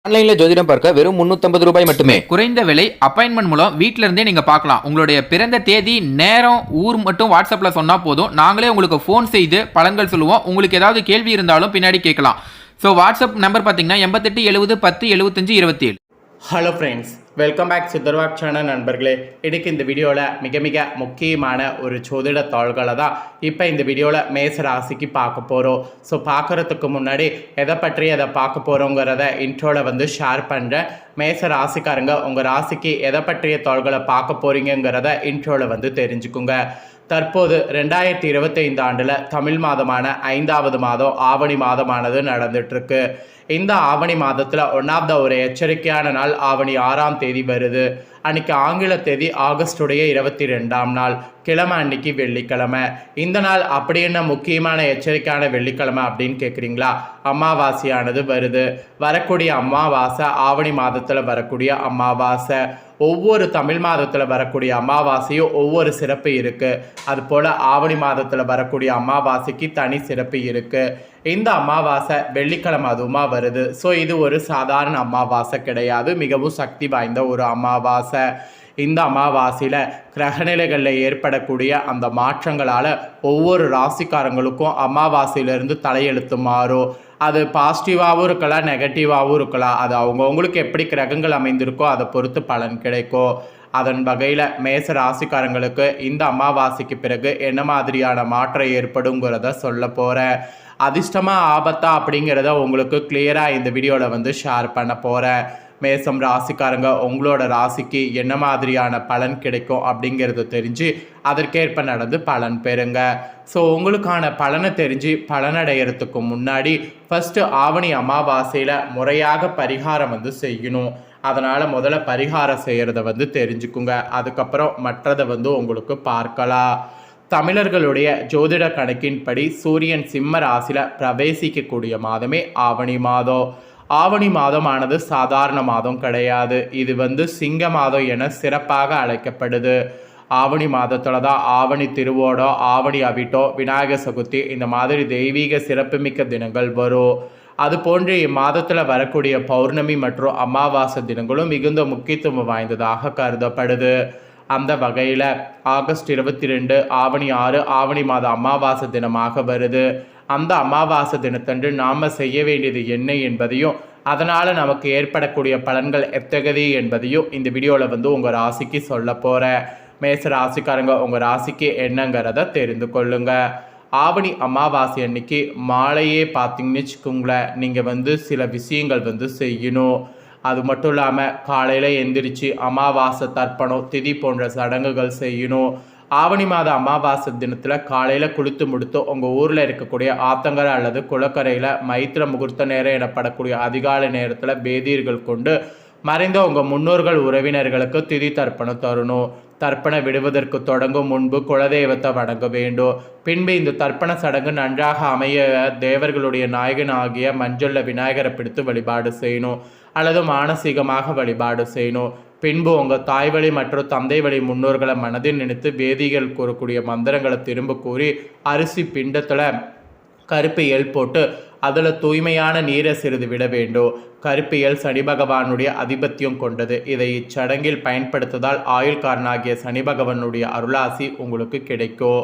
ஆன்லைன்ல ஜோதிடம் பார்க்க வெறும் 350 ரூபாய் மட்டுமே. குறைந்த விலை அப்பாயின்மெண்ட் மூலம் வீட்ல இருந்தே நீங்க பார்க்கலாம். உங்களுடைய பிறந்த தேதி, நேரம், ஊர் மட்டும் வாட்ஸ்அப்ல சொன்னா போதும். நாங்களே உங்களுக்கு ஃபோன் செய்து பலன்கள் சொல்லுவோம். உங்களுக்கு ஏதாவது கேள்வி இருந்தாலும் பின்னாடி கேட்கலாம். ஸோ வாட்ஸ்அப் நம்பர் பார்த்தீங்கன்னா 88 70 10 75 27. Hello friends, welcome back Siddharvak channel நண்பர்களே. இன்றைக்கி இந்த வீடியோவில் மிக முக்கியமான ஒரு ஜோதிட தாள்களை தான் இப்போ இந்த வீடியோவில் மேச ராசிக்கு பார்க்க போகிறோம். ஸோ பார்க்குறதுக்கு முன்னாடி எதை பற்றி அதை பார்க்க போகிறோங்கிறத இன்ட்ரோவில் ஷேர் பண்ணுறேன். மேச ராசிக்காரங்க உங்கள் ராசிக்கு எதை பற்றிய தாள்களை பார்க்க போகிறீங்கிறத இன்ட்ரோவில் தெரிஞ்சுக்குங்க. தற்போது 2025 ஆண்டில் தமிழ் மாதமான 5வது மாதம் ஆவணி மாதமானது நடந்துட்டுருக்கு. இந்த ஆவணி மாதத்தில் ஒரு எச்சரிக்கையான நாள் ஆவணி 6ஆம் தேதி வருது. அன்றைக்கி ஆங்கில தேதி ஆகஸ்டுடைய 22ஆம் நாள், கிழமை அன்னைக்கு வெள்ளிக்கிழமை. இந்த நாள் அப்படி என்ன முக்கியமான எச்சரிக்கையான வெள்ளிக்கிழமை அப்படின்னு கேட்குறீங்களா? அமாவாசையானது வருது. வரக்கூடிய அமாவாசை ஆவணி மாதத்தில் வரக்கூடிய அமாவாசை. ஒவ்வொரு தமிழ் மாதத்தில் வரக்கூடிய அமாவாசையும் ஒவ்வொரு சிறப்பு இருக்குது. அதுபோல் ஆவணி மாதத்தில் வரக்கூடிய அமாவாசைக்கு தனி சிறப்பு இருக்குது. இந்த அமாவாசை வெள்ளிக்கிழமை அதுவுமா வருது. ஸோ இது ஒரு சாதாரண அமாவாசை கிடையாது, மிகவும் சக்தி வாய்ந்த ஒரு அமாவாசை. இந்த அமாவாசையில் கிரகநிலைகளில் ஏற்படக்கூடிய அந்த மாற்றங்களால் ஒவ்வொரு ராசிக்காரங்களுக்கும் அமாவாசையிலிருந்து தலையெழுத்து மாறும். அது பாசிட்டிவாகவும் இருக்கலாம், நெகட்டிவாகவும் இருக்கலாம். அது அவங்கவுங்களுக்கு எப்படி கிரகங்கள் அமைந்திருக்கோ அதை பொறுத்து பலன் கிடைக்கும். அதன் வகையில் மேச ராசிக்காரங்களுக்கு இந்த அமாவாசைக்கு பிறகு என்ன மாதிரியான மாற்றம் ஏற்படுங்கிறத சொல்ல போகிறேன். அதிர்ஷ்டமாக ஆபத்தா அப்படிங்கிறத உங்களுக்கு கிளியராக இந்த வீடியோவில் ஷேர் பண்ண போகிறேன். மேசம் ராசிக்காரங்க உங்களோட ராசிக்கு என்ன மாதிரியான பலன் கிடைக்கும் அப்படிங்கிறத தெரிஞ்சு அதற்கேற்ப நடந்து பலன் பெறுங்க. ஸோ உங்களுக்கான பலனை தெரிஞ்சு பலனடைகிறதுக்கு முன்னாடி ஃபஸ்ட்டு ஆவணி அமாவாசையில் முறையாக பரிகாரம் செய்யணும். அதனால் முதல்ல பரிகாரம் செய்கிறத தெரிஞ்சுக்குங்க. அதுக்கப்புறம் மற்றதை உங்களுக்கு பார்க்கலாம். தமிழர்களுடைய ஜோதிட கணக்கின்படி சூரியன் சிம்ம ராசியில் பிரவேசிக்கக்கூடிய மாதமே ஆவணி மாதம். ஆவணி மாதமானது சாதாரண மாதம் கிடையாது. இது சிங்க மாதம் என சிறப்பாக அழைக்கப்படுது. ஆவணி மாதத்தில் தான் ஆவணி திருவோடம், ஆவணி அவிட்டோ, விநாயகர் சதுர்த்தி இந்த மாதிரி தெய்வீக சிறப்புமிக்க தினங்கள் வரும். அதுபோன்று இம்மாதத்தில் வரக்கூடிய பௌர்ணமி மற்றும் அமாவாசை தினங்களும் மிகுந்த முக்கியத்துவம் வாய்ந்ததாக கருதப்படுது. அந்த வகையில் ஆகஸ்ட் 22 ஆவணி 6 ஆவணி மாத அமாவாசை தினமாக வருது. அந்த அமாவாசை தினத்தன்று நாம் செய்ய வேண்டியது என்ன என்பதையும் அதனால் நமக்கு ஏற்படக்கூடிய பலன்கள் எத்தகையது என்பதையும் இந்த வீடியோவில் உங்கள் ராசிக்கு சொல்ல போகிறேன். மேச ராசிக்காரங்க உங்கள் ராசிக்கு என்னங்கிறத தெரிந்து கொள்ளுங்க. ஆவணி அமாவாசை அன்னைக்கு மாலையே பார்த்தீங்கன்னு வச்சுக்கோங்களேன், நீங்கள் சில விஷயங்கள் செய்யணும். அது மட்டும் இல்லாமல் காலையில் எந்திரிச்சு அமாவாசை தர்ப்பணம், திதி போன்ற சடங்குகள் செய்யணும். ஆவணி மாத அமாவாசை தினத்தில் காலையில் குளித்து முடித்து உங்கள் ஊரில் இருக்கக்கூடிய ஆத்தங்கரை அல்லது குளக்கரையில் மைத்திர முகூர்த்த நேரம் எனப்படக்கூடிய அதிகாலை நேரத்தில் பேதியர்கள் கொண்டு மறைந்த உங்கள் முன்னோர்கள் உறவினர்களுக்கு திதி தர்ப்பணம் தரணும். தர்ப்பணம் விடுவதற்கு தொடங்கும் முன்பு குலதெய்வத்தை வணங்க வேண்டும். பின்பு இந்த தர்ப்பண சடங்கு நன்றாக அமைய தேவர்களுடைய நாயகன் ஆகிய மஞ்சள்ல விநாயகரை பிடித்து வழிபாடு செய்யணும் அல்லது மானசீகமாக வழிபாடு செய்யணும். பின்பு உங்கள் தாய் வழி மற்றும் தந்தை வழி முன்னோர்களை மனதில் நினைத்து வேதிகள் கூறக்கூடிய மந்திரங்களை திரும்ப கூறி அரிசி பிண்டத்தில் கருப்பு எல் போட்டு அதில் தூய்மையான நீரை சிறிது விட வேண்டும். கருப்பியல் சனி பகவானுடைய அதிபத்தியம் கொண்டது. இதை இச்சடங்கில் பயன்படுத்துவதால் ஆயுள்காரனாகிய சனி பகவானுடைய அருளாசி உங்களுக்கு கிடைக்கும்.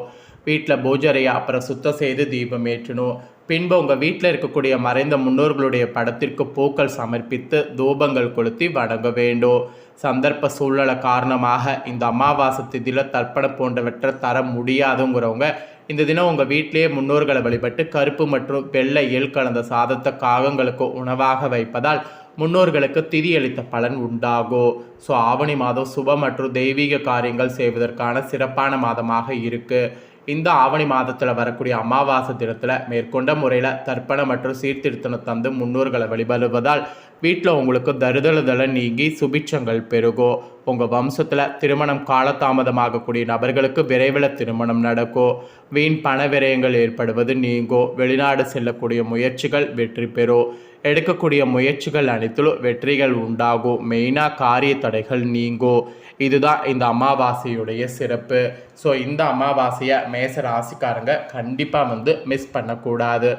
வீட்டில் பூஜரையை அப்புறம் சுத்தம் செய்து தீபம் ஏற்றணும். பின்பு உங்கள் வீட்டில் இருக்கக்கூடிய மறைந்த முன்னோர்களுடைய படத்திற்கு பூக்கள் சமர்ப்பித்து தூபங்கள் கொளுத்தி வணங்க வேண்டும். சந்தர்ப்ப சூழ்நிலை காரணமாக இந்த அமாவாசை திதியில் தர்ப்பணம் போன்றவற்றை தர முடியாதுங்கிறவங்க இந்த தினம் உங்கள் வீட்டிலேயே முன்னோர்களை வழிபட்டு கருப்பு மற்றும் வெள்ளை எள் கலந்த சாதத்தை காகங்களுக்கு உணவாக வைப்பதால் முன்னோர்களுக்கு திதி அளித்த பலன் உண்டாகும். ஸோ ஆவணி மாதம் சுப மற்றும் தெய்வீக காரியங்கள் செய்வதற்கான சிறப்பான மாதமாக இருக்குது. இந்த ஆவணி மாதத்தில் வரக்கூடிய அமாவாசை தினத்தில் மேற்கொண்ட முறையில் தர்ப்பணம் மற்றும் சீர்திருத்தம் தந்து முன்னோர்களை வழிபடுவதால் வீட்டில் உங்களுக்கு தருதலுதலை நீங்கி சுபிட்சங்கள் பெருகும். உங்கள் வம்சத்தில் திருமணம் காலதாமதமாகக்கூடிய நபர்களுக்கு விரைவில் திருமணம் நடக்கும். வீண் பண விரயங்கள் ஏற்படுவது நீங்கும். வெளிநாடு செல்லக்கூடிய முயற்சிகள் வெற்றி பெறும். எடுக்கக்கூடிய முயற்சிகள் அனைத்திலும் வெற்றிகள் உண்டாகும். மெயினாக காரிய தடைகள் நீங்கும். இதுதான் இந்த அமாவாசையுடைய சிறப்பு. ஸோ இந்த அமாவாசையை மேச ராசிக்காரங்க கண்டிப்பாக மிஸ் பண்ணக்கூடாது.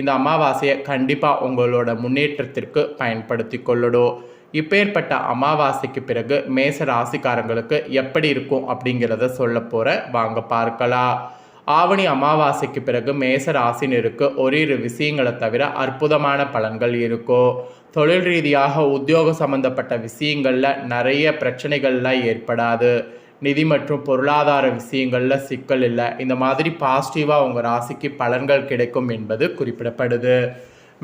இந்த அமாவாசையை கண்டிப்பாக உங்களோட முன்னேற்றத்திற்கு பயன்படுத்தி கொள்ளணும். இப்பேற்பட்ட அமாவாசைக்கு பிறகு மேச ராசிக்காரங்களுக்கு எப்படி இருக்கும் அப்படிங்கிறத சொல்ல போகிறேன், வாங்க பார்க்கலாம். ஆவணி அமாவாசைக்கு பிறகு மேச ராசினருக்கு ஓரிரு விஷயங்களை தவிர அற்புதமான பலன்கள் இருக்கும். தொழில் ரீதியாக உத்தியோக சம்பந்தப்பட்ட விஷயங்களில் நிறைய பிரச்சனைகள்லாம் ஏற்படாது. நிதி மற்றும் பொருளாதார விஷயங்களில் சிக்கல் இல்லை. இந்த மாதிரி பாசிட்டிவாக உங்கள் ராசிக்கு பலன்கள் கிடைக்கும் என்பது குறிப்பிடப்படுது.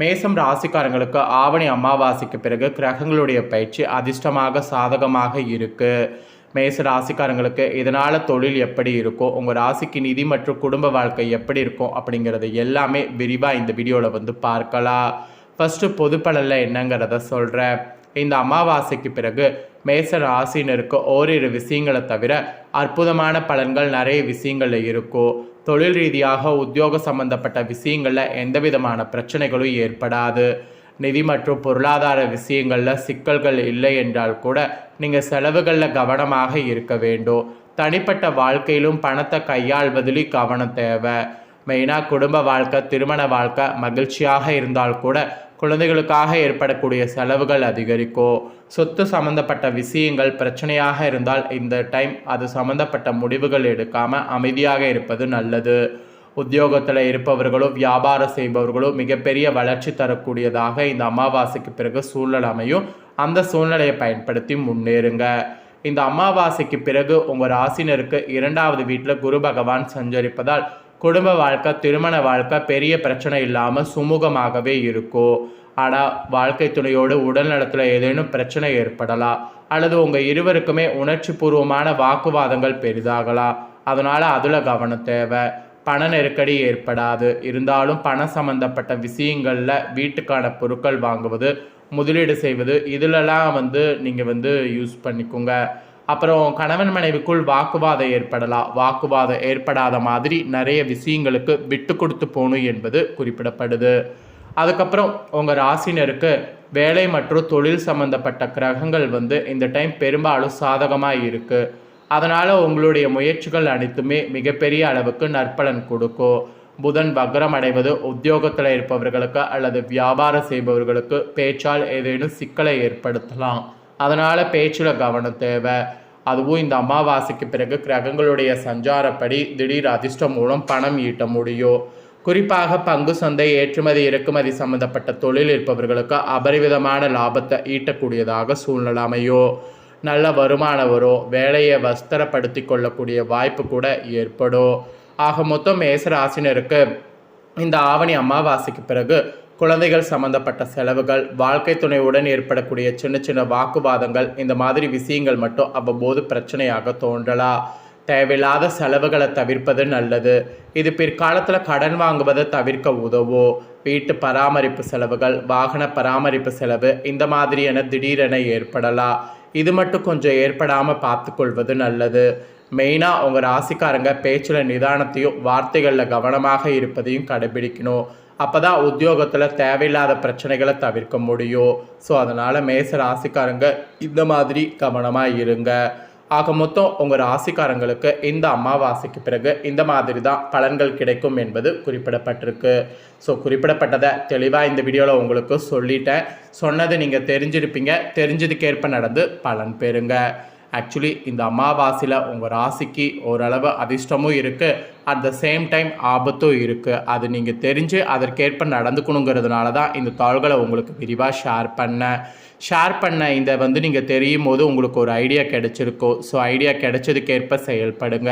மேசம் ராசிக்காரங்களுக்கு ஆவணி அமாவாசைக்கு பிறகு கிரகங்களுடைய பயிற்சி அதிர்ஷ்டமாக சாதகமாக இருக்குது. மேச ராசிக்காரங்களுக்கு இதனால் தொழில் எப்படி இருக்கும், உங்கள் ராசிக்கு நிதி மற்றும் குடும்ப வாழ்க்கை எப்படி இருக்கும் அப்படிங்கிறது எல்லாமே விரிவாக இந்த வீடியோவில் பார்க்கலாம். ஃபஸ்ட்டு பொது பலனில் என்னங்கிறத சொல்கிறேன். இந்த அமாவாசைக்கு பிறகு மேச ராசினருக்கு ஓரிரு விஷயங்களை தவிர அற்புதமான பலன்கள் நிறைய விஷயங்களில் இருக்கும். தொழில் ரீதியாக உத்தியோக சம்பந்தப்பட்ட விஷயங்களில் எந்த விதமான பிரச்சனைகளும் ஏற்படாது. நிதி மற்றும் பொருளாதார விஷயங்களில் சிக்கல்கள் இல்லை என்றால் கூட நீங்கள் செலவுகளில் கவனமாக இருக்க வேண்டும். தனிப்பட்ட வாழ்க்கையிலும் பணத்தை கையாள்வதிலும் கவனம் தேவை. மெயினாக குடும்ப வாழ்க்கை, திருமண வாழ்க்கை மகிழ்ச்சியாக இருந்தால் கூட குழந்தைகளுக்காக ஏற்படக்கூடிய செலவுகள் அதிகரிக்கும். சொத்து சம்மந்தப்பட்ட விஷயங்கள் பிரச்சனையாக இருந்தால் இந்த டைம் அது சம்மந்தப்பட்ட முடிவுகள் எடுக்காமல் அமைதியாக இருப்பது நல்லது. உத்தியோகத்தில் இருப்பவர்களும் வியாபாரம் செய்பவர்களும் மிகப்பெரிய வளர்ச்சி தரக்கூடியதாக இந்த அமாவாசைக்கு பிறகு சூழ்நிலை அமையும். அந்த சூழ்நிலையை பயன்படுத்தி முன்னேறுங்க. இந்த அமாவாசைக்கு பிறகு உங்கள் ராசினருக்கு 2வது வீட்டில் குரு பகவான் சஞ்சரிப்பதால் குடும்ப வாழ்க்கை, திருமண வாழ்க்கை பெரிய பிரச்சனை இல்லாமல் சுமூகமாகவே இருக்கும். ஆனால் வாழ்க்கை துணையோடு உடல் நலத்தில் ஏதேனும் பிரச்சனை ஏற்படலாம், அல்லது உங்கள் இருவருக்குமே உணர்ச்சி பூர்வமான வாக்குவாதங்கள் பெரிதாகலாம். அதனால் அதில் கவனம் தேவை. பண நெருக்கடி ஏற்படாது. இருந்தாலும் பண சம்பந்தப்பட்ட விஷயங்களில் வீட்டுக்கான பொருட்கள் வாங்குவது, முதலீடு செய்வது இதிலெல்லாம் நீங்கள் யூஸ் பண்ணிக்கோங்க. அப்புறம் கணவன் மனைவிக்குள் வாக்குவாதம் ஏற்படலாம். வாக்குவாதம் ஏற்படாத மாதிரி நிறைய விஷயங்களுக்கு விட்டு கொடுத்து போகணும் என்பது குறிப்பிடப்படுது. அதுக்கப்புறம் உங்கள் ராசினருக்கு வேலை மற்றும் தொழில் சம்பந்தப்பட்ட கிரகங்கள் இந்த டைம் பெரும்பாலும் சாதகமாக இருக்குது. அதனால் உங்களுடைய முயற்சிகள் அனைத்துமே மிகப்பெரிய அளவுக்கு நற்பலன் கொடுக்கும். புதன் வக்ரம் அடைவது உத்தியோகத்தில் இருப்பவர்களுக்கு அல்லது வியாபாரம் செய்பவர்களுக்கு பேச்சால் ஏதேனும் சிக்கலை ஏற்படுத்தலாம். அதனால் பேச்சில் கவனம் தேவை. அதுவும் இந்த அமாவாசைக்கு பிறகு கிரகங்களுடைய சஞ்சாரப்படி திடீர் அதிர்ஷ்டம் மூலம் பணம் ஈட்ட முடியும். குறிப்பாக பங்கு சந்தை, ஏற்றுமதி இறக்குமதி சம்பந்தப்பட்ட தொழில் இருப்பவர்களுக்கு அபரிவிதமான லாபத்தை ஈட்டக்கூடியதாக சூழ்நிலை அமையும். நல்ல வருமானம் வரும். வேலையை வஸ்திரப்படுத்தி கொள்ளக்கூடிய வாய்ப்பு கூட ஏற்படும். ஆக மொத்தம் மேசராசினருக்கு இந்த ஆவணி அமாவாசைக்கு பிறகு குழந்தைகள் சம்பந்தப்பட்ட செலவுகள், வாழ்க்கை துணையுடன் ஏற்படக்கூடிய சின்ன சின்ன வாக்குவாதங்கள், இந்த மாதிரி விஷயங்கள் மட்டும் அவ்வப்போது பிரச்சனையாக தோன்றலாம். தேவையில்லாத செலவுகளை தவிர்ப்பது நல்லது. இது பிற்காலத்தில் கடன் வாங்குவதை தவிர்க்க உதவும். வீட்டு பராமரிப்பு செலவுகள், வாகன பராமரிப்பு செலவு இந்த மாதிரியான திடீரென ஏற்படலாம். இது மட்டும் கொஞ்சம் ஏற்படாமல் பார்த்துக்கொள்வது நல்லது. மெயினாக உங்கள் ராசிக்காரங்க பேச்சில் நிதானத்தையும் வார்த்தைகளில் கவனமாக இருப்பதையும் கடைபிடிக்கணும். அப்போ தான் உத்தியோகத்தில் தேவையில்லாத பிரச்சனைகளை தவிர்க்க முடியும். ஸோ அதனால் மேச ராசிக்காரங்க இந்த மாதிரி கவனமாக இருங்க. ஆக மொத்தம் உங்கள் ராசிக்காரங்களுக்கு இந்த அமாவாசைக்கு பிறகு இந்த மாதிரி தான் பலன்கள் கிடைக்கும் என்பது குறிப்பிடப்பட்டிருக்கு. ஸோ குறிப்பிடப்பட்டதை தெளிவாக இந்த வீடியோவில் உங்களுக்கு சொல்லிட்டேன். சொன்னது நீங்கள் தெரிஞ்சிருப்பீங்க. தெரிஞ்சதுக்கேற்ப நடந்து பலன் பெறுங்க. ஆக்சுவலி இந்த அமாவாசையில் உங்கள் ராசிக்கு ஓரளவு அதிர்ஷ்டமும் இருக்குது, அட் த சேம் டைம் ஆபத்தும் இருக்குது. அது நீங்கள் தெரிஞ்சு அதற்கேற்ப நடந்துக்கணுங்கிறதுனால தான் இந்த தாள்களை உங்களுக்கு விரிவாக ஷேர் பண்ண இந்த நீங்கள் தெரியும் போது உங்களுக்கு ஒரு ஐடியா கிடைச்சிருக்கும். ஸோ ஐடியா கிடைச்சதுக்கேற்ப செயல்படுங்க.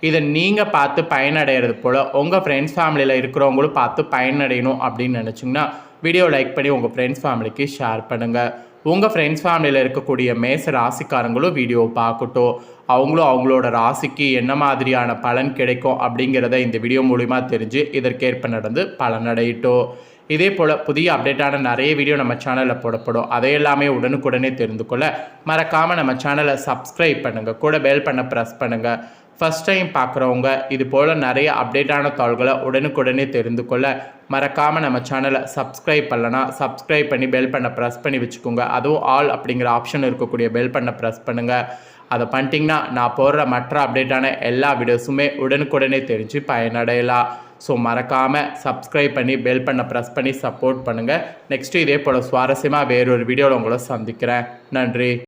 இதை நீங்கள் பார்த்து பயனடைகிறது போல் உங்கள் ஃப்ரெண்ட்ஸ் ஃபேமிலியில் இருக்கிறவங்களும் பார்த்து பயனடையணும் அப்படின்னு நினச்சிங்கன்னா வீடியோ லைக் பண்ணி உங்கள் ஃப்ரெண்ட்ஸ் ஃபேமிலிக்கு ஷேர் பண்ணுங்கள். உங்கள் ஃப்ரெண்ட்ஸ் ஃபேமிலியில் இருக்கக்கூடிய மேச ராசிக்காரங்களும் வீடியோ பார்க்கட்டும். அவங்களும் அவங்களோட ராசிக்கு என்ன மாதிரியான பலன் கிடைக்கும் அப்படிங்கிறத இந்த வீடியோ மூலிமா தெரிஞ்சு இதற்கேற்ப நடந்து பலனடையட்டும். இதே போல் புதிய அப்டேட்டான நிறைய வீடியோ நம்ம சேனலில் போடப்படும். அதையெல்லாமே உடனுக்குடனே தெரிந்து கொள்ள மறக்காமல் நம்ம சேனலை சப்ஸ்கிரைப் பண்ணுங்கள். கூட பெல் பண்ண ப்ரெஸ் பண்ணுங்கள். ஃபஸ்ட் டைம் பார்க்குறவங்க இது போல் நிறைய அப்டேட்டான தாள்களை உடனுக்குடனே தெரிந்து கொள்ள மறக்காமல் நம்ம சேனலை சப்ஸ்கிரைப் பண்ணலனா சப்ஸ்கிரைப் பண்ணி பெல் பண்ண ப்ரெஸ் பண்ணி வச்சுக்கோங்க. அதுவும் ஆல் அப்படிங்கிற ஆப்ஷன் இருக்கக்கூடிய பெல் பண்ண ப்ரெஸ் பண்ணுங்கள். அதை பண்ணிட்டீங்கன்னா நான் போடுற மற்ற அப்டேட்டான எல்லா வீடியோஸுமே உடனுக்குடனே தெரிஞ்சு பயனடையலாம். ஸோ மறக்காமல் சப்ஸ்கிரைப் பண்ணி பெல் பண்ண ப்ரெஸ் பண்ணி சப்போர்ட் பண்ணுங்கள். நெக்ஸ்ட்டு இதே போல் சுவாரஸ்யமாக வேறொரு வீடியோவில் உங்களை சந்திக்கிறேன். நன்றி.